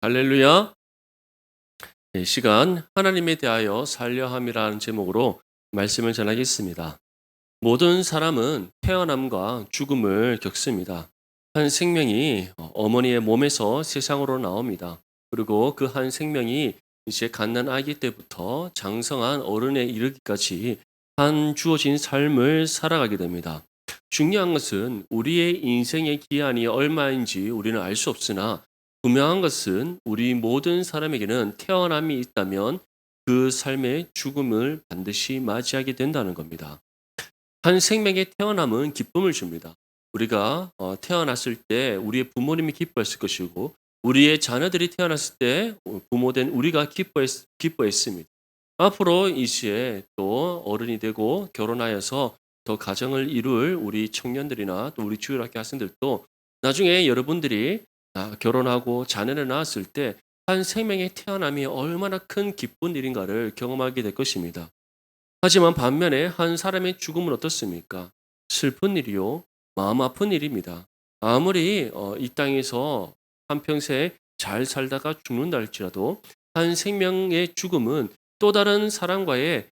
할렐루야. 이 시간 하나님에 대하여 살려 함이라는 제목으로 말씀을 전하겠습니다. 모든 사람은 태어남과 죽음을 겪습니다. 한 생명이 어머니의 몸에서 세상으로 나옵니다. 그리고 그 한 생명이 이제 갓난 아기 때부터 장성한 어른에 이르기까지 한 주어진 삶을 살아가게 됩니다. 중요한 것은 우리의 인생의 기한이 얼마인지 우리는 알 수 없으나 분명한 것은 우리 모든 사람에게는 태어남이 있다면 그 삶의 죽음을 반드시 맞이하게 된다는 겁니다. 한 생명의 태어남은 기쁨을 줍니다. 우리가 태어났을 때 우리의 부모님이 기뻐했을 것이고 우리의 자녀들이 태어났을 때 부모된 우리가 기뻐했습니다. 앞으로 이제 또 어른이 되고 결혼하여서 더 가정을 이룰 우리 청년들이나 또 우리 주일학교 학생들도 나중에 여러분들이 결혼하고 자녀를 낳았을 때 한 생명의 태어남이 얼마나 큰 기쁜 일인가를 경험하게 될 것입니다. 하지만 반면에 한 사람의 죽음은 어떻습니까? 슬픈 일이요, 마음 아픈 일입니다. 아무리 이 땅에서 한평생 잘 살다가 죽는다 할지라도 한 생명의 죽음은 또 다른 사람과의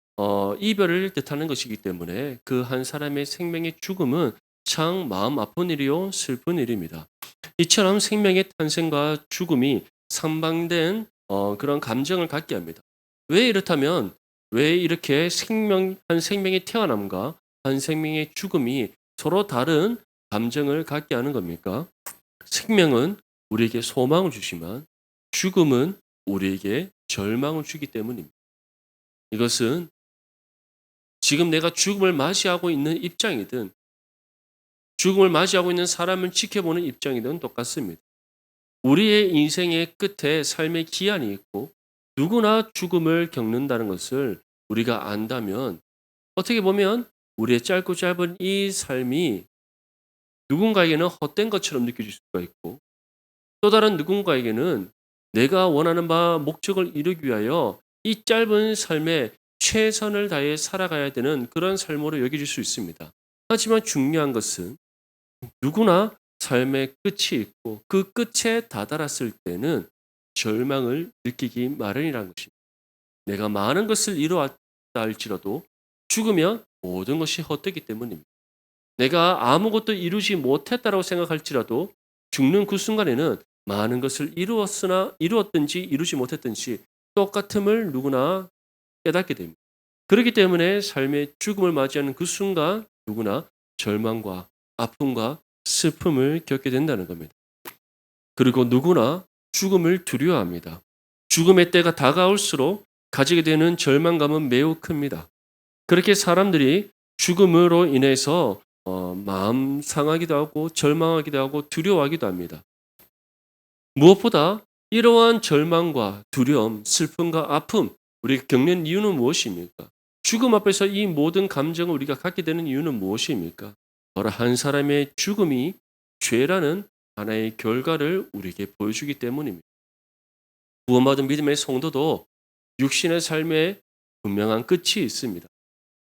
이별을 뜻하는 것이기 때문에 그 한 사람의 생명의 죽음은 참 마음 아픈 일이요, 슬픈 일입니다. 이처럼 생명의 탄생과 죽음이 상반된 그런 감정을 갖게 합니다. 왜 이렇다면 왜 이렇게 한 생명의 태어남과 한 생명의 죽음이 서로 다른 감정을 갖게 하는 겁니까? 생명은 우리에게 소망을 주지만 죽음은 우리에게 절망을 주기 때문입니다. 이것은 지금 내가 죽음을 맞이하고 있는 입장이든 죽음을 맞이하고 있는 사람을 지켜보는 입장이든 똑같습니다. 우리의 인생의 끝에 삶의 기한이 있고 누구나 죽음을 겪는다는 것을 우리가 안다면 어떻게 보면 우리의 짧고 짧은 이 삶이 누군가에게는 헛된 것처럼 느껴질 수가 있고 또 다른 누군가에게는 내가 원하는 바 목적을 이루기 위하여 이 짧은 삶에 최선을 다해 살아가야 되는 그런 삶으로 여겨질 수 있습니다. 하지만 중요한 것은 누구나 삶의 끝이 있고 그 끝에 다다랐을 때는 절망을 느끼기 마련이라는 것입니다. 내가 많은 것을 이루었다 할지라도 죽으면 모든 것이 헛되기 때문입니다. 내가 아무것도 이루지 못했다라고 생각할지라도 죽는 그 순간에는 많은 것을 이루었든지 이루지 못했든지 똑같음을 누구나 깨닫게 됩니다. 그렇기 때문에 삶의 죽음을 맞이하는 그 순간 누구나 절망과 아픔과 슬픔을 겪게 된다는 겁니다. 그리고 누구나 죽음을 두려워합니다. 죽음의 때가 다가올수록 가지게 되는 절망감은 매우 큽니다. 그렇게 사람들이 죽음으로 인해서 마음 상하기도 하고 절망하기도 하고 두려워하기도 합니다. 무엇보다 이러한 절망과 두려움, 슬픔과 아픔, 우리가 겪는 이유는 무엇입니까? 죽음 앞에서 이 모든 감정을 우리가 갖게 되는 이유는 무엇입니까? 바로 한 사람의 죽음이 죄라는 하나의 결과를 우리에게 보여주기 때문입니다. 구원받은 믿음의 성도도 육신의 삶에 분명한 끝이 있습니다.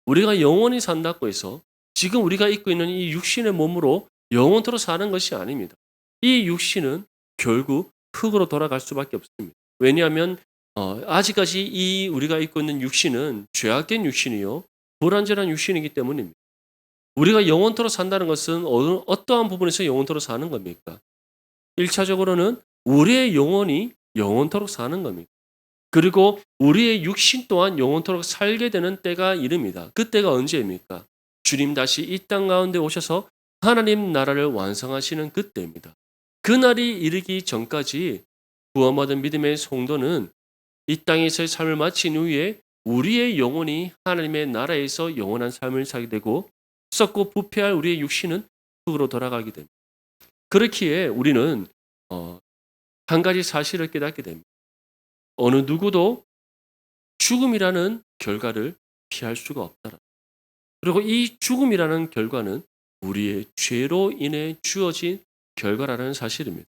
우리가 영원히 산다고 해서 지금 우리가 입고 있는 이 육신의 몸으로 영원토록 사는 것이 아닙니다. 이 육신은 결국 흙으로 돌아갈 수밖에 없습니다. 왜냐하면 아직까지 이 우리가 입고 있는 육신은 죄악된 육신이요 불완전한 육신이기 때문입니다. 우리가 영원토록 산다는 것은 어떠한 부분에서 영원토록 사는 겁니까? 1차적으로는 우리의 영혼이 영원토록 사는 겁니다. 그리고 우리의 육신 또한 영원토록 살게 되는 때가 이릅니다. 그때가 언제입니까? 주님 다시 이 땅 가운데 오셔서 하나님 나라를 완성하시는 그때입니다. 그날이 이르기 전까지 구원받은 믿음의 성도는 이 땅에서의 삶을 마친 후에 우리의 영혼이 하나님의 나라에서 영원한 삶을 살게 되고 썩고 부패할 우리의 육신은 흙으로 돌아가게 됩니다. 그렇기에 우리는 한 가지 사실을 깨닫게 됩니다. 어느 누구도 죽음이라는 결과를 피할 수가 없더라. 그리고 이 죽음이라는 결과는 우리의 죄로 인해 주어진 결과라는 사실입니다.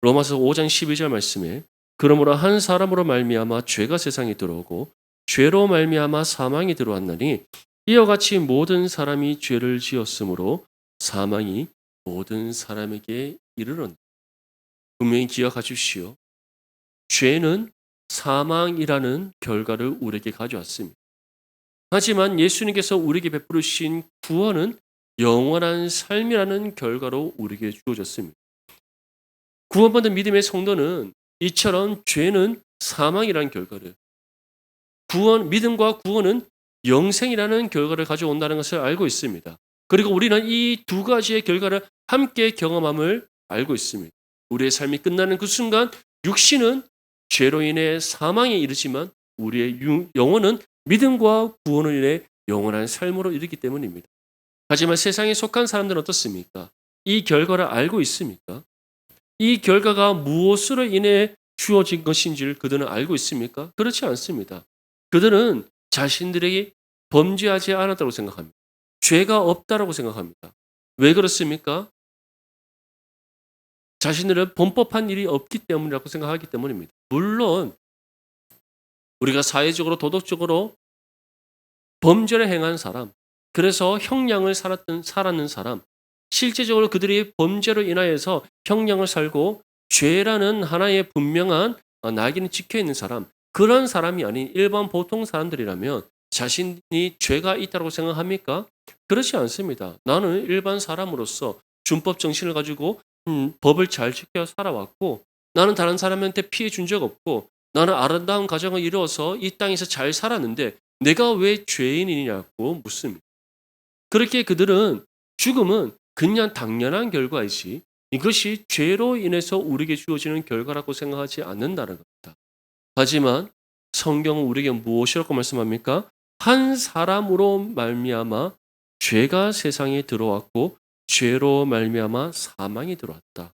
로마서 5장 12절 말씀에 그러므로 한 사람으로 말미암아 죄가 세상에 들어오고 죄로 말미암아 사망이 들어왔나니 이와 같이 모든 사람이 죄를 지었으므로 사망이 모든 사람에게 이르렀다. 분명히 기억하십시오. 죄는 사망이라는 결과를 우리에게 가져왔습니다. 하지만 예수님께서 우리에게 베푸르신 구원은 영원한 삶이라는 결과로 우리에게 주어졌습니다. 구원받은 믿음의 성도는 이처럼 죄는 사망이라는 결과를, 믿음과 구원은 영생이라는 결과를 가져온다는 것을 알고 있습니다. 그리고 우리는 이 두 가지의 결과를 함께 경험함을 알고 있습니다. 우리의 삶이 끝나는 그 순간 육신은 죄로 인해 사망에 이르지만 우리의 영혼은 믿음과 구원으로 인해 영원한 삶으로 이르기 때문입니다. 하지만 세상에 속한 사람들은 어떻습니까? 이 결과를 알고 있습니까? 이 결과가 무엇으로 인해 주어진 것인지를 그들은 알고 있습니까? 그렇지 않습니다. 그들은 자신들에게 범죄하지 않았다고 생각합니다. 죄가 없다라고 생각합니다. 왜 그렇습니까? 자신들은 범법한 일이 없기 때문이라고 생각하기 때문입니다. 물론 우리가 사회적으로 도덕적으로 범죄를 행한 사람, 그래서 형량을 살았는 사람, 실제적으로 그들이 범죄로 인하여서 형량을 살고 죄라는 하나의 분명한 낙인이 찍혀 있는 사람, 그런 사람이 아닌 일반 보통 사람들이라면 자신이 죄가 있다고 생각합니까? 그렇지 않습니다. 나는 일반 사람으로서 준법 정신을 가지고 법을 잘 지켜 살아왔고, 나는 다른 사람한테 피해 준 적 없고, 나는 아름다운 가정을 이루어서 이 땅에서 잘 살았는데 내가 왜 죄인이냐고 묻습니다. 그렇게 그들은 죽음은 그냥 당연한 결과이지 이것이 죄로 인해서 우리에게 주어지는 결과라고 생각하지 않는다는 겁니다. 하지만 성경은 우리에게 무엇이라고 말씀합니까? 한 사람으로 말미암아 죄가 세상에 들어왔고 죄로 말미암아 사망이 들어왔다.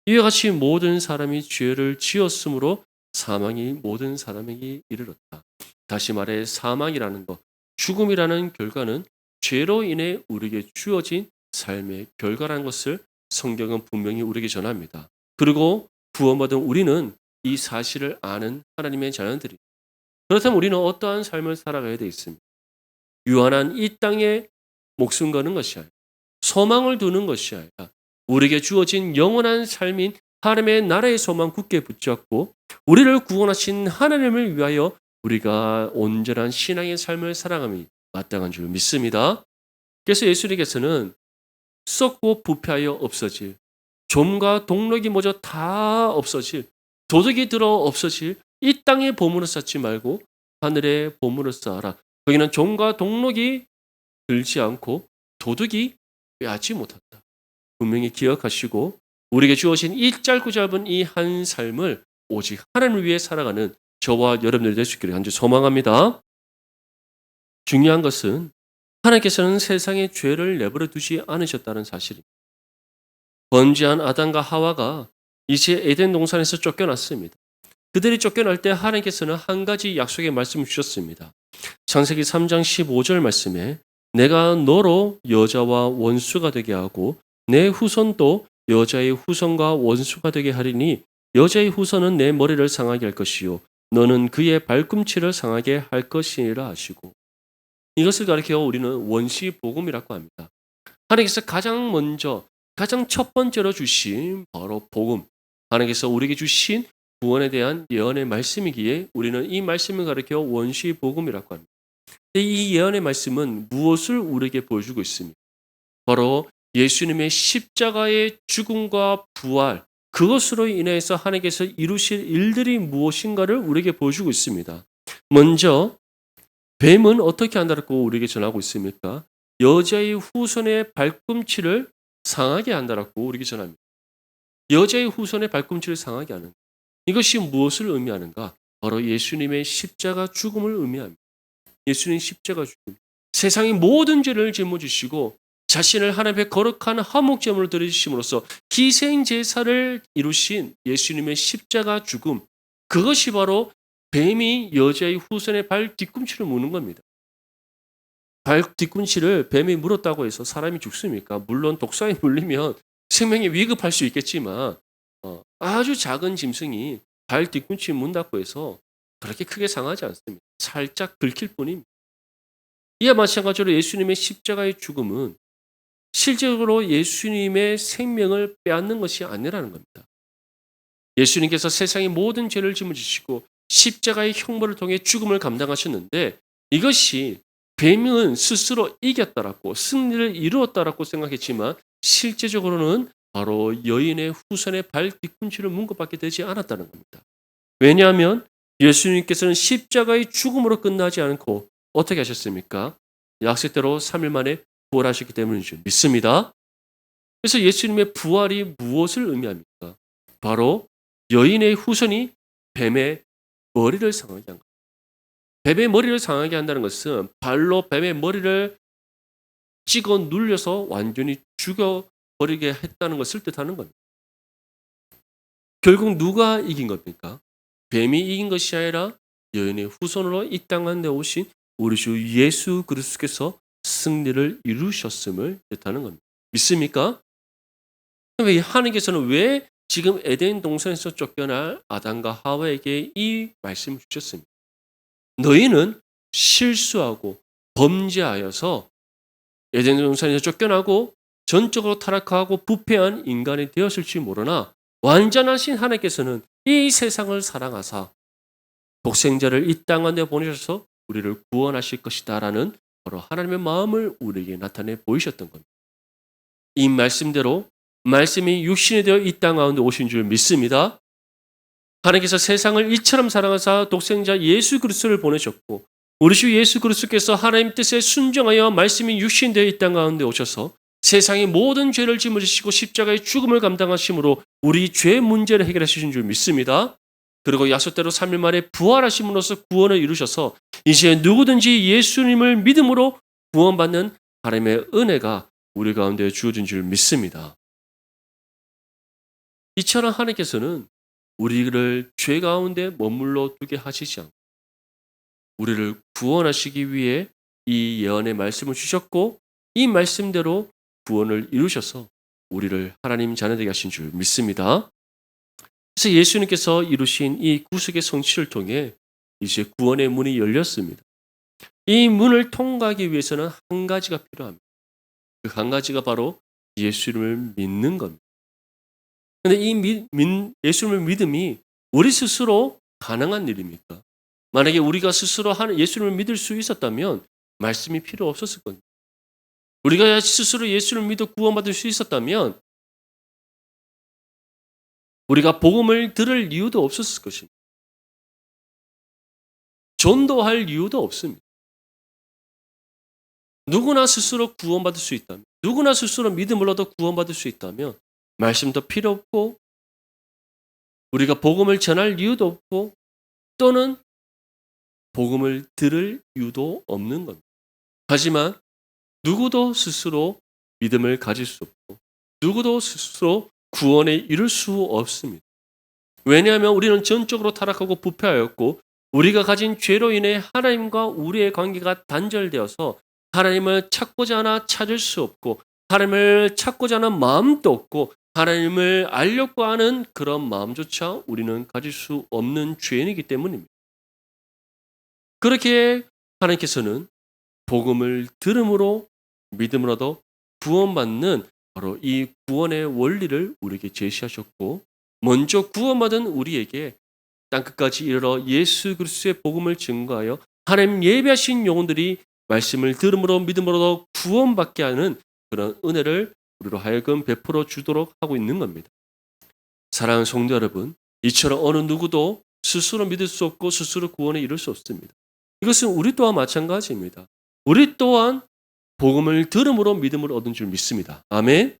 이와 같이 모든 사람이 죄를 지었으므로 사망이 모든 사람에게 이르렀다. 다시 말해 사망이라는 것, 죽음이라는 결과는 죄로 인해 우리에게 주어진 삶의 결과라는 것을 성경은 분명히 우리에게 전합니다. 그리고 구원받은 우리는 이 사실을 아는 하나님의 자녀들이. 그렇다면 우리는 어떠한 삶을 살아가야 되어 있습니까? 유한한 이 땅에 목숨 거는 것이 아니라, 소망을 두는 것이 아니라 우리에게 주어진 영원한 삶인 하나님의 나라의 소망 굳게 붙잡고 우리를 구원하신 하나님을 위하여 우리가 온전한 신앙의 삶을 살아감이 마땅한 줄 믿습니다. 그래서 예수님께서는 썩고 부패하여 없어질, 좀과 동력이 모두 다 없어질, 도둑이 들어 없어질 이 땅의 보물을 쌓지 말고 하늘의 보물을 쌓아라. 거기는 좀과 동력이 들지 않고 도둑이 빼앗지 못한다. 분명히 기억하시고 우리에게 주어진 이 짧고 짧은 이 한 삶을 오직 하나님을 위해 살아가는 저와 여러분들이 될 수 있기를 간절히 소망합니다. 중요한 것은 하나님께서는 세상에 죄를 내버려 두지 않으셨다는 사실입니다. 범죄한 아담과 하와가 이제 에덴 동산에서 쫓겨났습니다. 그들이 쫓겨날 때 하나님께서는 한 가지 약속의 말씀을 주셨습니다. 창세기 3장 15절 말씀에 내가 너로 여자와 원수가 되게 하고 내 후손도 여자의 후손과 원수가 되게 하리니 여자의 후손은 내 머리를 상하게 할 것이요 너는 그의 발꿈치를 상하게 할 것이라 하시고, 이것을 가리켜 우리는 원시 복음이라고 합니다. 하나님께서 가장 먼저 가장 첫 번째로 주신 바로 복음, 하나님께서 우리에게 주신 구원에 대한 예언의 말씀이기에 우리는 이 말씀을 가리켜 원시 복음이라고 합니다. 이 예언의 말씀은 무엇을 우리에게 보여주고 있습니까? 바로 예수님의 십자가의 죽음과 부활, 그것으로 인해서 하나님께서 이루실 일들이 무엇인가를 우리에게 보여주고 있습니다. 먼저 뱀은 어떻게 한다고 우리에게 전하고 있습니까? 여자의 후손의 발꿈치를 상하게 한다고 우리에게 전합니다. 여자의 후손의 발꿈치를 상하게 하는, 이것이 무엇을 의미하는가? 바로 예수님의 십자가 죽음을 의미합니다. 예수님 십자가 죽음. 세상의 모든 죄를 짊어지시고 자신을 하나님의 거룩한 화목제물로 드려주심으로써 희생 제사를 이루신 예수님의 십자가 죽음. 그것이 바로 뱀이 여자의 후손의 발 뒤꿈치를 무는 겁니다. 발 뒤꿈치를 뱀이 물었다고 해서 사람이 죽습니까? 물론 독사에 물리면 생명이 위급할 수 있겠지만 아주 작은 짐승이 발 뒤꿈치 문다고 해서 그렇게 크게 상하지 않습니다. 살짝 긁힐 뿐입니다. 이와 마찬가지로 예수님의 십자가의 죽음은 실제로 예수님의 생명을 빼앗는 것이 아니라는 겁니다. 예수님께서 세상의 모든 죄를 짊어지시고 십자가의 형벌을 통해 죽음을 감당하셨는데 이것이 뱀은 스스로 이겼다라고 승리를 이루었다라고 생각했지만 실제적으로는 바로 여인의 후손의 발 뒤꿈치를 문 것밖에 되지 않았다는 겁니다. 왜냐하면 예수님께서는 십자가의 죽음으로 끝나지 않고 어떻게 하셨습니까? 약속대로 3일 만에 부활하셨기 때문이죠. 믿습니다. 그래서 예수님의 부활이 무엇을 의미합니까? 바로 여인의 후손이 뱀의 머리를 상하게 한 거예요. 뱀의 머리를 상하게 한다는 것은 발로 뱀의 머리를 찍어 눌려서 완전히 죽여버리게 했다는 것을 뜻하는 겁니다. 결국 누가 이긴 겁니까? 뱀이 이긴 것이 아니라 여인의 후손으로 이 땅 가운데 오신 우리 주 예수 그리스도께서 승리를 이루셨음을 뜻하는 겁니다. 믿습니까? 왜 하나님께서는 왜 지금 에덴 동산에서 쫓겨날 아담과 하와에게 이 말씀을 주셨습니까? 너희는 실수하고 범죄하여서 에덴 동산에서 쫓겨나고 전적으로 타락하고 부패한 인간이 되었을지 모르나 완전하신 하나님께서는 이 세상을 사랑하사 독생자를 이 땅 가운데 보내셔서 우리를 구원하실 것이다라는 바로 하나님의 마음을 우리에게 나타내 보이셨던 겁니다. 이 말씀대로 말씀이 육신이 되어 이 땅 가운데 오신 줄 믿습니다. 하나님께서 세상을 이처럼 사랑하사 독생자 예수 그리스도를 보내셨고 우리 주 예수 그리스도께서 하나님 뜻에 순종하여 말씀이 육신 되어 이 땅 가운데 오셔서 세상의 모든 죄를 짊어지시고 십자가의 죽음을 감당하심으로 우리 죄 문제를 해결하신 줄 믿습니다. 그리고 약속대로 3일 만에 부활하심으로써 구원을 이루셔서 이제 누구든지 예수님을 믿음으로 구원받는 하나님의 은혜가 우리 가운데 주어진 줄 믿습니다. 이처럼 하나님께서는 우리를 죄 가운데 머물러 두게 하시지 않고 우리를 구원하시기 위해 이 예언의 말씀을 주셨고 이 말씀대로 구원을 이루셔서 우리를 하나님 자녀되게 하신 줄 믿습니다. 그래서 예수님께서 이루신 이 구속의 성취를 통해 이제 구원의 문이 열렸습니다. 이 문을 통과하기 위해서는 한 가지가 필요합니다. 그 한 가지가 바로 예수님을 믿는 겁니다. 그런데 이 예수님을 믿음이 우리 스스로 가능한 일입니까? 만약에 우리가 스스로 예수님을 믿을 수 있었다면 말씀이 필요 없었을 겁니다. 우리가 스스로 예수를 믿어 구원받을 수 있었다면 우리가 복음을 들을 이유도 없었을 것입니다. 전도할 이유도 없습니다. 누구나 스스로 구원받을 수 있다면, 누구나 스스로 믿음을 얻어 구원받을 수 있다면 말씀도 필요 없고 우리가 복음을 전할 이유도 없고 또는 복음을 들을 이유도 없는 겁니다. 하지만 누구도 스스로 믿음을 가질 수 없고 누구도 스스로 구원에 이를 수 없습니다. 왜냐하면 우리는 전적으로 타락하고 부패하였고 우리가 가진 죄로 인해 하나님과 우리의 관계가 단절되어서 하나님을 찾고자 하나 찾을 수 없고 하나님을 찾고자 하는 마음도 없고 하나님을 알려고 하는 그런 마음조차 우리는 가질 수 없는 죄인이기 때문입니다. 그렇게 하나님께서는 복음을 들음으로 믿음으로도 구원받는 바로 이 구원의 원리를 우리에게 제시하셨고 먼저 구원받은 우리에게 땅끝까지 이르러 예수 그리스도의 복음을 증거하여 하나님 예배하신 영혼들이 말씀을 들음으로 믿음으로도 구원받게 하는 그런 은혜를 우리로 하여금 베풀어 주도록 하고 있는 겁니다. 사랑하는 성도 여러분, 이처럼 어느 누구도 스스로 믿을 수 없고 스스로 구원에 이를 수 없습니다. 이것은 우리 또한 마찬가지입니다. 우리 또한 복음을 들음으로 믿음을 얻은 줄 믿습니다. 아멘.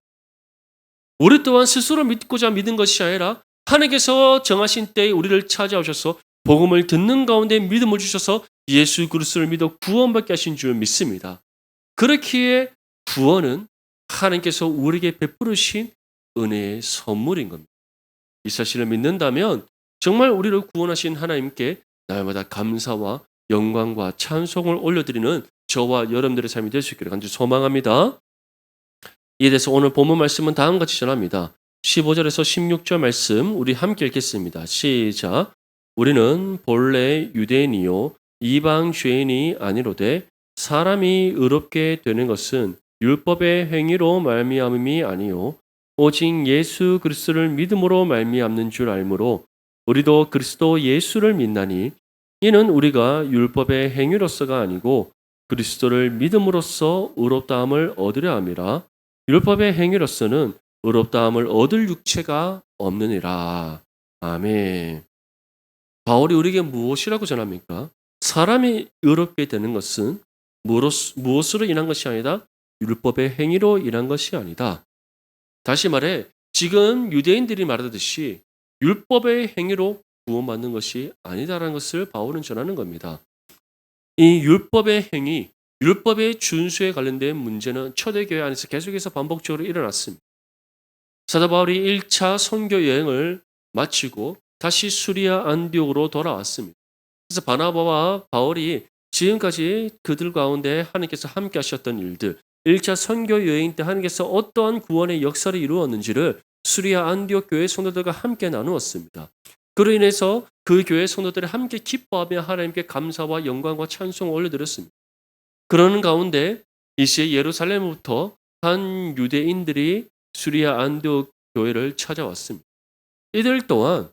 우리 또한 스스로 믿고자 믿은 것이 아니라 하나님께서 정하신 때에 우리를 찾아오셔서 복음을 듣는 가운데 믿음을 주셔서 예수 그리스도를 믿어 구원받게 하신 줄 믿습니다. 그렇기에 구원은 하나님께서 우리에게 베푸르신 은혜의 선물인 겁니다. 이 사실을 믿는다면 정말 우리를 구원하신 하나님께 날마다 감사와 영광과 찬송을 올려드리는 저와 여러분들의 삶이 될 수 있기를 간절히 소망합니다. 이에 대해서 오늘 본문 말씀은 다음과 같이 전합니다. 15절에서 16절 말씀 우리 함께 읽겠습니다. 시작. 우리는 본래 유대인이요 이방 죄인이 아니로되 사람이 의롭게 되는 것은 율법의 행위로 말미암음이 아니요 오직 예수 그리스도를 믿음으로 말미암는 줄 알므로 우리도 그리스도 예수를 믿나니 이는 우리가 율법의 행위로서가 아니고 그리스도를 믿음으로써 의롭다함을 얻으려 함이라. 율법의 행위로서는 의롭다함을 얻을 육체가 없느니라. 아멘. 바울이 우리에게 무엇이라고 전합니까? 사람이 의롭게 되는 것은 무엇으로 인한 것이 아니다. 율법의 행위로 인한 것이 아니다. 다시 말해 지금 유대인들이 말하듯이 율법의 행위로 구원받는 것이 아니다라는 것을 바울은 전하는 겁니다. 이 율법의 행위, 율법의 준수에 관련된 문제는 초대교회 안에서 계속해서 반복적으로 일어났습니다. 사도 바울이 1차 선교 여행을 마치고 다시 수리아 안디옥으로 돌아왔습니다. 그래서 바나바와 바울이 지금까지 그들 가운데 하나님께서 함께 하셨던 일들, 1차 선교 여행 때 하나님께서 어떠한 구원의 역사를 이루었는지를 수리아 안디옥 교회 성도들과 함께 나누었습니다. 그로 인해서 그 교회 성도들이 함께 기뻐하며 하나님께 감사와 영광과 찬송을 올려드렸습니다. 그러는 가운데 이시에 예루살렘부터 한 유대인들이 수리아 안디옥 교회를 찾아왔습니다. 이들 또한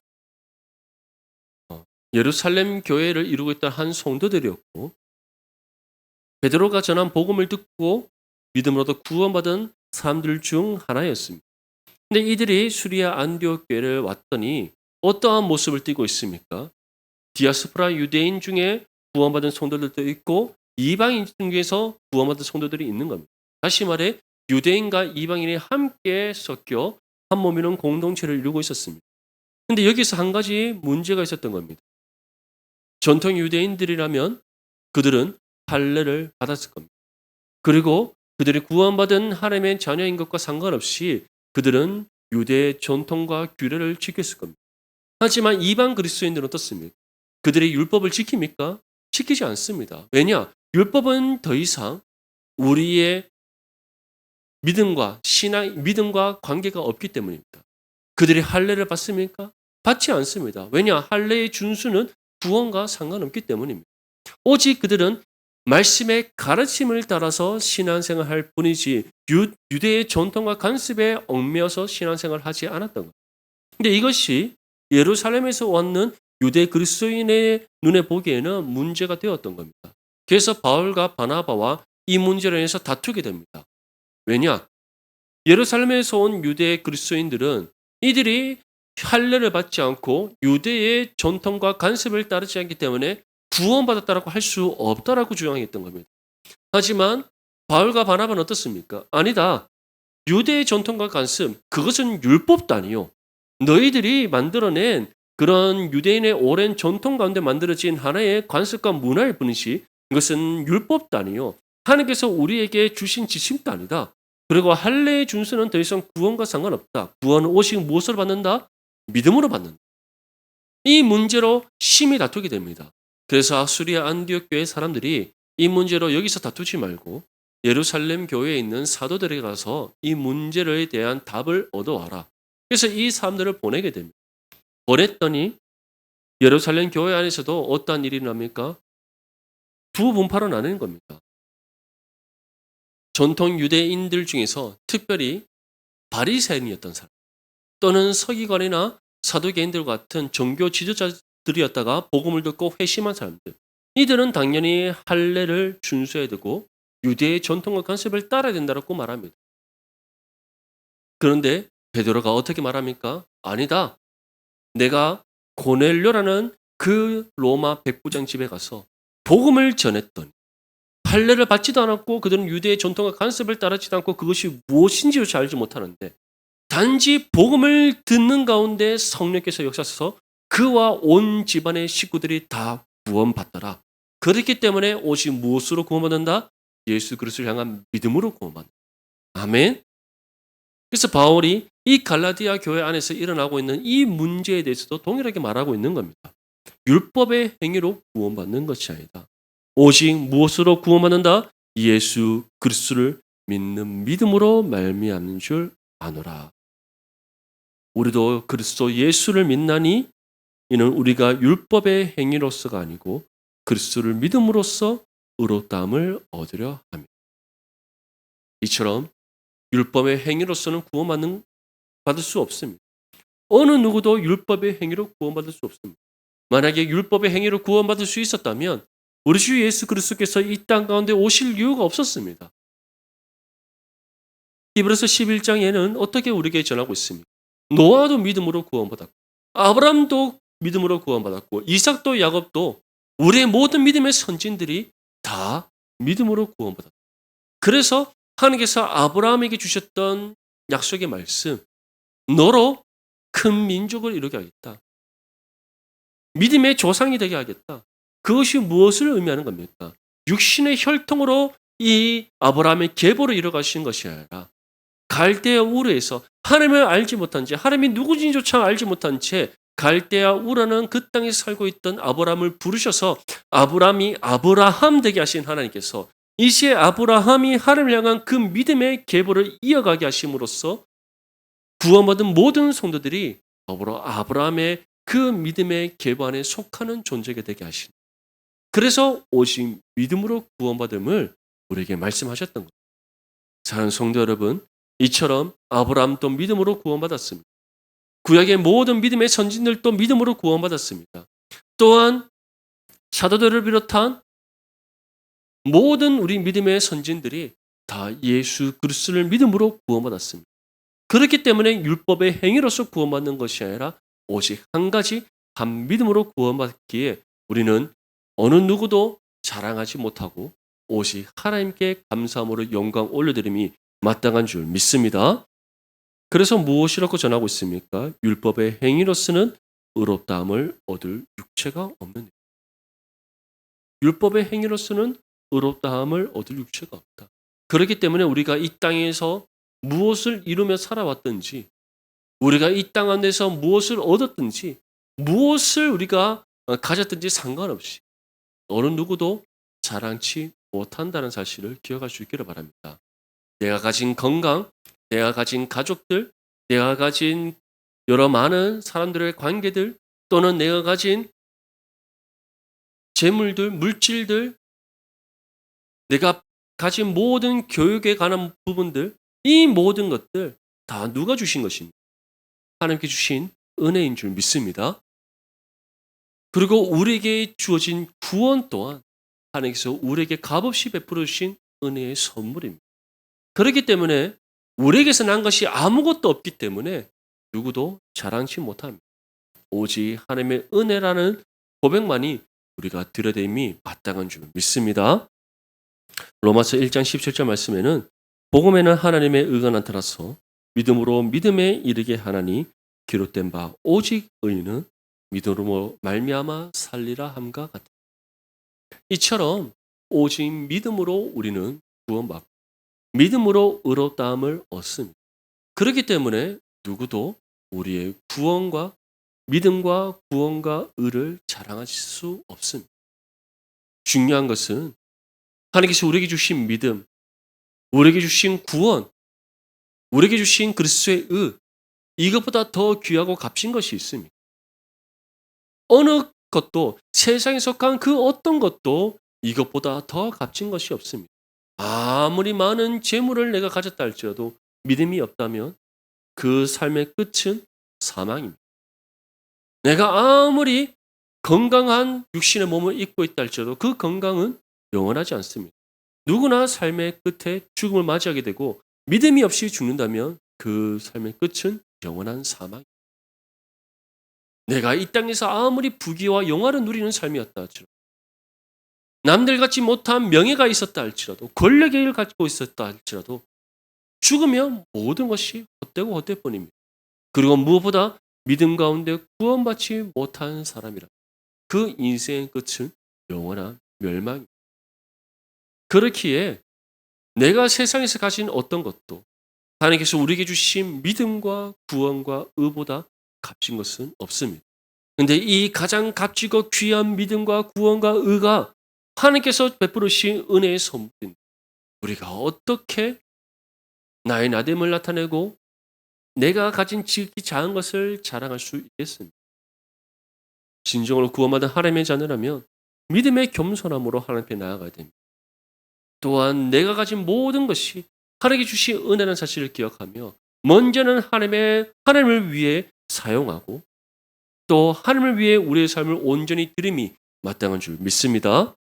예루살렘 교회를 이루고 있던 한 성도들이었고 베드로가 전한 복음을 듣고 믿음으로도 구원받은 사람들 중 하나였습니다. 근데 이들이 수리아 안디옥 교회를 왔더니 어떠한 모습을 띠고 있습니까? 디아스포라 유대인 중에 구원받은 성도들도 있고 이방인 중에서 구원받은 성도들이 있는 겁니다. 다시 말해 유대인과 이방인이 함께 섞여 한 몸이는 공동체를 이루고 있었습니다. 근데 여기서 한 가지 문제가 있었던 겁니다. 전통 유대인들이라면 그들은 할례를 받았을 겁니다. 그리고 그들이 구원받은 하나님의 자녀인 것과 상관없이 그들은 유대의 전통과 규례를 지켰을 겁니다. 하지만 이방 그리스도인들은 어떻습니까? 그들이 율법을 지킵니까? 지키지 않습니다. 왜냐? 율법은 더 이상 우리의 믿음과 관계가 없기 때문입니다. 그들이 할례를 받습니까? 받지 않습니다. 왜냐? 할례의 준수는 구원과 상관없기 때문입니다. 오직 그들은 말씀의 가르침을 따라서 신앙생활을 할 뿐이지 유대의 전통과 관습에 얽매여서 신앙생활을 하지 않았던 겁니다. 그런데 이것이 예루살렘에서 왔는 유대 그리스도인의 눈에 보기에는 문제가 되었던 겁니다. 그래서 바울과 바나바와 이 문제로 인해서 다투게 됩니다. 왜냐? 예루살렘에서 온 유대 그리스도인들은 이들이 할례를 받지 않고 유대의 전통과 관습을 따르지 않기 때문에 구원받았다라고 할 수 없다라고 주장했던 겁니다. 하지만 바울과 바나바는 어떻습니까? 아니다. 유대의 전통과 관습, 그것은 율법도 아니요. 너희들이 만들어낸 그런 유대인의 오랜 전통 가운데 만들어진 하나의 관습과 문화일 뿐이지 이것은 율법도 아니요. 하나님께서 우리에게 주신 지침도 아니다. 그리고 할례의 준수는 더 이상 구원과 상관없다. 구원은 오직 무엇으로 받는다? 믿음으로 받는다. 이 문제로 심히 다투게 됩니다. 그래서 수리아 안디옥 교회 사람들이 이 문제로 여기서 다투지 말고 예루살렘 교회에 있는 사도들에게 가서 이 문제에 대한 답을 얻어와라. 그래서 이 사람들을 보내게 됩니다. 보냈더니 예루살렘 교회 안에서도 어떠한 일이 납니까? 두 분파로 나뉘는 겁니다. 전통 유대인들 중에서 특별히 바리새인이었던 사람 또는 서기관이나 사두개인들 같은 종교 지도자들이었다가 복음을 듣고 회심한 사람들, 이들은 당연히 할례를 준수해야 되고 유대의 전통과 관습을 따라야 된다고 말합니다. 그런데 베드로가 어떻게 말합니까? 아니다. 내가 고넬료라는 그 로마 백부장 집에 가서 복음을 전했더니 할례를 받지도 않았고 그들은 유대의 전통과 관습을 따르지도 않고 그것이 무엇인지조차 알지 못하는데 단지 복음을 듣는 가운데 성령께서 역사하셔서 그와 온 집안의 식구들이 다 구원받더라. 그렇기 때문에 오직 무엇으로 구원받는다? 예수 그리스도를 향한 믿음으로 구원받는다. 아멘. 그래서 바울이 이 갈라디아 교회 안에서 일어나고 있는 이 문제에 대해서도 동일하게 말하고 있는 겁니다. 율법의 행위로 구원받는 것이 아니다. 오직 무엇으로 구원받는다? 예수 그리스도를 믿는 믿음으로 말미암는 줄 아노라. 우리도 그리스도 예수를 믿나니 이는 우리가 율법의 행위로서가 아니고 그리스도를 믿음으로써 의롭다함을 얻으려 합니다. 이처럼 율법의 행위로서는 구원받는 받을 수 없습니다. 어느 누구도 율법의 행위로 구원받을 수 없습니다. 만약에 율법의 행위로 구원받을 수 있었다면 우리 주 예수 그리스도께서 이 땅 가운데 오실 이유가 없었습니다. 히브리서 11장에는 어떻게 우리에게 전하고 있습니까? 노아도 믿음으로 구원받았고 아브라함도 믿음으로 구원받았고 이삭도 야곱도 우리의 모든 믿음의 선진들이 다 믿음으로 구원받았다. 그래서 하나님께서 아브라함에게 주셨던 약속의 말씀, 너로 큰 민족을 이루게 하겠다. 믿음의 조상이 되게 하겠다. 그것이 무엇을 의미하는 겁니까? 육신의 혈통으로 이 아브라함의 계보를 이뤄가신 것이 아니라 갈대아 우르에서 하나님을 알지 못한 채, 하나님이 누구인지조차 알지 못한 채 갈대아 우라는 그 땅에 살고 있던 아브라함을 부르셔서 아브라함이 아브라함 되게 하신 하나님께서 이제 아브라함이 하나님을 향한 그 믿음의 계보를 이어가게 하심으로써 구원받은 모든 성도들이 더불어 아브라함의 그 믿음의 계보 안에 속하는 존재가 되게 하신. 그래서 오직 믿음으로 구원받음을 우리에게 말씀하셨던 겁니다. 사랑하는 성도 여러분, 이처럼 아브라함도 믿음으로 구원받았습니다. 구약의 모든 믿음의 선진들도 믿음으로 구원받았습니다. 또한 사도들을 비롯한 모든 우리 믿음의 선진들이 다 예수 그리스도를 믿음으로 구원받았습니다. 그렇기 때문에 율법의 행위로서 구원받는 것이 아니라 오직 한 가지 한 믿음으로 구원받기에 우리는 어느 누구도 자랑하지 못하고 오직 하나님께 감사함으로 영광 올려드림이 마땅한 줄 믿습니다. 그래서 무엇이라고 전하고 있습니까? 율법의 행위로서는 의롭다함을 얻을 육체가 없는 일. 율법의 행위로서는 의롭다함을 얻을 육체가 없다. 그렇기 때문에 우리가 이 땅에서 무엇을 이루며 살아왔든지, 우리가 이 땅 안에서 무엇을 얻었든지, 무엇을 우리가 가졌든지 상관없이 어느 누구도 자랑치 못한다는 사실을 기억할 수 있기를 바랍니다. 내가 가진 건강, 내가 가진 가족들, 내가 가진 여러 많은 사람들의 관계들, 또는 내가 가진 재물들, 물질들, 내가 가진 모든 교육에 관한 부분들, 이 모든 것들 다 누가 주신 것입니까? 하나님께 주신 은혜인 줄 믿습니다. 그리고 우리에게 주어진 구원 또한 하나님께서 우리에게 값없이 베풀어 주신 은혜의 선물입니다. 그렇기 때문에 우리에게서 난 것이 아무것도 없기 때문에 누구도 자랑치 못합니다. 오직 하나님의 은혜라는 고백만이 우리가 드려됨이 마땅한 줄 믿습니다. 로마서 1장 17절 말씀에는 복음에는 하나님의 의가 나타나서 믿음으로 믿음에 이르게 하나니 기록된 바 오직 의인은 믿음으로 말미암아 살리라 함과 같다. 이처럼 오직 믿음으로 우리는 구원받고 믿음으로 의롭다함을 얻습니다. 그렇기 때문에 누구도 우리의 구원과 믿음과 구원과 의를 자랑하실 수 없습니다. 중요한 것은 하나님께서 우리에게 주신 믿음, 우리에게 주신 구원, 우리에게 주신 그리스도의 의, 이것보다 더 귀하고 값진 것이 있습니다. 어느 것도 세상에 속한 그 어떤 것도 이것보다 더 값진 것이 없습니다. 아무리 많은 재물을 내가 가졌다 할지라도 믿음이 없다면 그 삶의 끝은 사망입니다. 내가 아무리 건강한 육신의 몸을 입고 있다 할지라도 그 건강은 영원하지 않습니다. 누구나 삶의 끝에 죽음을 맞이하게 되고 믿음이 없이 죽는다면 그 삶의 끝은 영원한 사망입니다. 내가 이 땅에서 아무리 부귀와 영화를 누리는 삶이었다 할지라도 남들 갖지 못한 명예가 있었다 할지라도 권력을 갖고 있었다 할지라도 죽으면 모든 것이 헛되고 헛되뿐입니다. 그리고 무엇보다 믿음 가운데 구원받지 못한 사람이라 그 인생의 끝은 영원한 멸망입니다. 그렇기에 내가 세상에서 가진 어떤 것도 하나님께서 우리에게 주신 믿음과 구원과 의보다 값진 것은 없습니다. 그런데 이 가장 값지고 귀한 믿음과 구원과 의가 하나님께서 베풀으신 은혜의 선물입니다. 우리가 어떻게 나의 나됨을 나타내고 내가 가진 지극히 작은 것을 자랑할 수 있겠습니까? 진정으로 구원받은 하나님의 자녀라면 믿음의 겸손함으로 하나님 앞에 나아가야 됩니다. 또한 내가 가진 모든 것이 하나님께 주신 은혜라는 사실을 기억하며 먼저는 하나님을 위해 사용하고 또 하나님을 위해 우리의 삶을 온전히 드림이 마땅한 줄 믿습니다.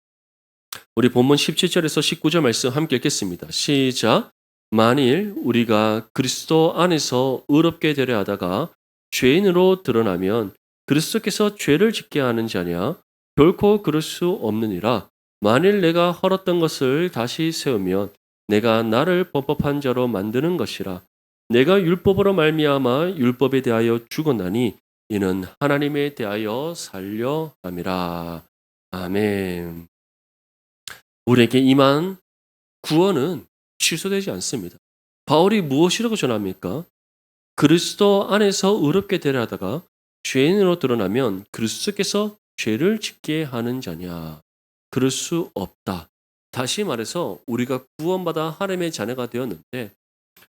우리 본문 17절에서 19절 말씀 함께 읽겠습니다. 시작. 만일 우리가 그리스도 안에서 의롭게 되려 하다가 죄인으로 드러나면 그리스도께서 죄를 짓게 하는 자냐? 결코 그럴 수 없느니라. 만일 내가 헐었던 것을 다시 세우면 내가 나를 범법한 자로 만드는 것이라. 내가 율법으로 말미암아 율법에 대하여 죽었나니 이는 하나님에 대하여 살려 함이라. 아멘. 우리에게 임한 구원은 취소되지 않습니다. 바울이 무엇이라고 전합니까? 그리스도 안에서 의롭게 되려 하다가 죄인으로 드러나면 그리스도께서 죄를 짓게 하는 자냐? 그럴 수 없다. 다시 말해서 우리가 구원받아 하나님의 자녀가 되었는데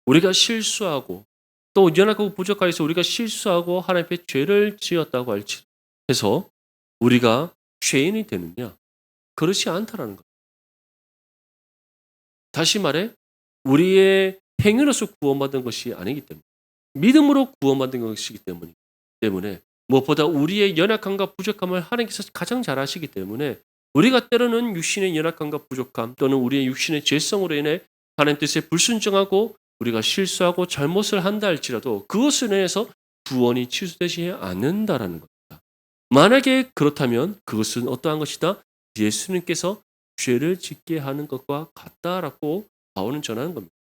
우리가 실수하고 또 연약하고 부족하여서 우리가 실수하고 하나님 앞에 죄를 지었다고 해서 우리가 죄인이 되느냐? 그렇지 않다라는 것. 다시 말해 우리의 행위로서 구원받은 것이 아니기 때문에 믿음으로 구원받은 것이기 때문에 무엇보다 우리의 연약함과 부족함을 하나님께서 가장 잘 아시기 때문에 우리가 때로는 육신의 연약함과 부족함 또는 우리의 육신의 죄성으로 인해 하나님 뜻에 불순종하고 우리가 실수하고 잘못을 한다 할지라도 그것을 인해서 구원이 취소되지 않는다라는 겁니다. 만약에 그렇다면 그것은 어떠한 것이다? 예수님께서 죄를 짓게 하는 것과 같다라고 바울은 전하는 겁니다.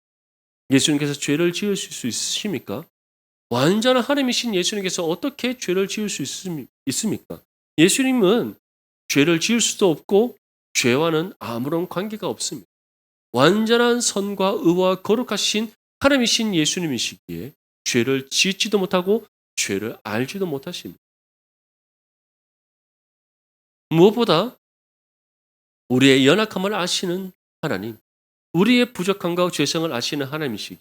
예수님께서 죄를 지으실 수 있으십니까? 완전한 하나님이신 예수님께서 어떻게 죄를 지을 수 있습니까? 예수님은 죄를 지을 수도 없고 죄와는 아무런 관계가 없습니다. 완전한 선과 의와 거룩하신 하나님이신 예수님이시기에 죄를 짓지도 못하고 죄를 알지도 못하십니다. 무엇보다 우리의 연약함을 아시는 하나님, 우리의 부족함과 죄성을 아시는 하나님이시기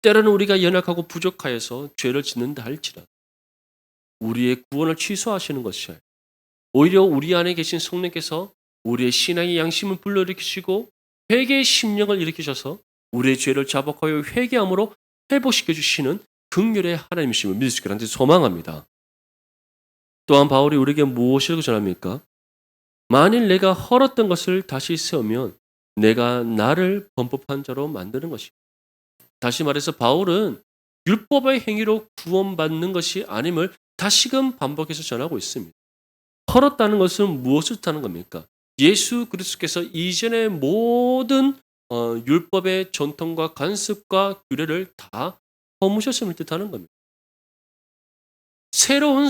때로는 우리가 연약하고 부족하여서 죄를 짓는다 할지라도 우리의 구원을 취소하시는 것이 아니라 오히려 우리 안에 계신 성령께서 우리의 신앙의 양심을 불러일으키시고 회개의 심령을 일으키셔서 우리의 죄를 자복하여 회개함으로 회복시켜 주시는 긍휼의 하나님이심을 믿을 수 있기를 간절히 소망합니다. 또한 바울이 우리에게 무엇이라고 전합니까? 만일 내가 헐었던 것을 다시 세우면 내가 나를 범법한 자로 만드는 것이다. 다시 말해서 바울은 율법의 행위로 구원받는 것이 아님을 다시금 반복해서 전하고 있습니다. 헐었다는 것은 무엇을 뜻하는 겁니까? 예수 그리스도께서 이전의 모든 율법의 전통과 관습과 규례를 다 허무셨음을 뜻하는 겁니다. 새로운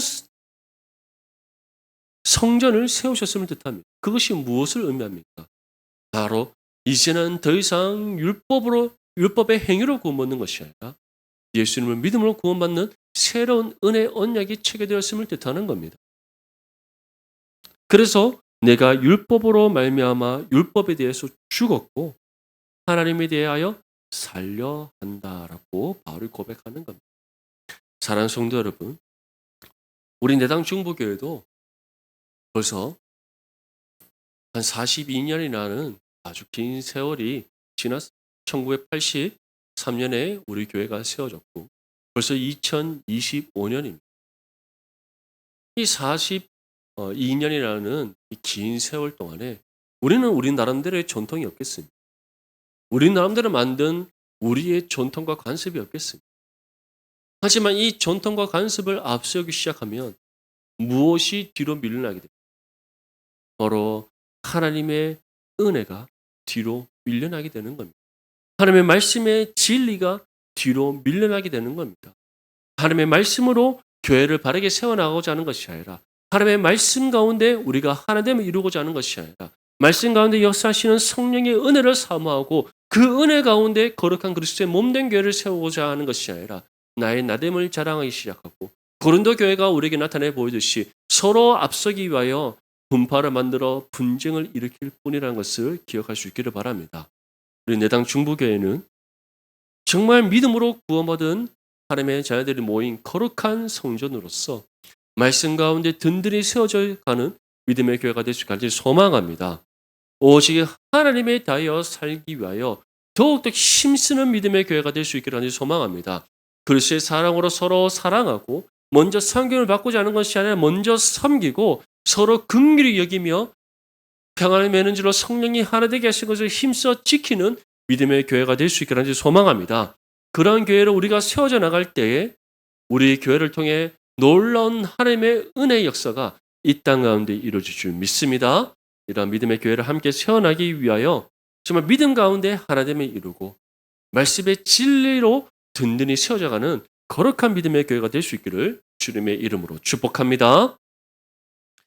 성전을 세우셨음을 뜻합니다. 그것이 무엇을 의미합니까? 바로 이제는 더 이상 율법의 행위로 구원받는 것이 아니라 예수님을 믿음으로 구원받는 새로운 은혜 언약이 체계되었음을 뜻하는 겁니다. 그래서 내가 율법으로 말미암아 율법에 대해서 죽었고 하나님에 대하여 살려 한다라고 바울이 고백하는 겁니다. 사랑하는 성도 여러분, 우리 내당 중보교회도 벌써 한 42년이라는 아주 긴 세월이 지났습니다. 1983년에 우리 교회가 세워졌고 벌써 2025년입니다. 이 42년이라는 이 긴 세월 동안에 우리는 우리 나름대로의 전통이 없겠습니다. 우리 나름대로 만든 우리의 전통과 관습이 없겠습니다. 하지만 이 전통과 관습을 앞세우기 시작하면 무엇이 뒤로 밀려나게 됩니다. 바로 하나님의 은혜가 뒤로 밀려나게 되는 겁니다. 하나님의 말씀의 진리가 뒤로 밀려나게 되는 겁니다. 하나님의 말씀으로 교회를 바르게 세워나가고자 하는 것이 아니라 하나님의 말씀 가운데 우리가 하나됨을 이루고자 하는 것이 아니라 말씀 가운데 역사하시는 성령의 은혜를 사모하고 그 은혜 가운데 거룩한 그리스도의 몸된 교회를 세우고자 하는 것이 아니라 나의 나됨을 자랑하기 시작하고 고린도 교회가 우리에게 나타내 보이듯이 서로 앞서기 위하여 분파를 만들어 분쟁을 일으킬 뿐이라는 것을 기억할 수 있기를 바랍니다. 우리 내당 중부교회는 정말 믿음으로 구원받은 하나님의 자녀들이 모인 거룩한 성전으로서 말씀 가운데 든든히 세워져 가는 믿음의 교회가 될 수 있기를 소망합니다. 오직 하나님에 대하여 살기 위하여 더욱더 힘쓰는 믿음의 교회가 될 수 있기를 소망합니다. 그리스도의 사랑으로 서로 사랑하고 먼저 섬김을 받고자 하는 것이 아니라 먼저 섬기고 서로 긍휼히 여기며 평안을 매는 줄로 성령이 하나 되게 하신 것을 힘써 지키는 믿음의 교회가 될 수 있기를 소망합니다. 그러한 교회를 우리가 세워져 나갈 때에 우리 교회를 통해 놀라운 하나님의 은혜의 역사가 이 땅 가운데 이루어질 줄 믿습니다. 이러한 믿음의 교회를 함께 세워나기 위하여 정말 믿음 가운데 하나됨을 이루고 말씀의 진리로 든든히 세워져가는 거룩한 믿음의 교회가 될 수 있기를 주님의 이름으로 축복합니다.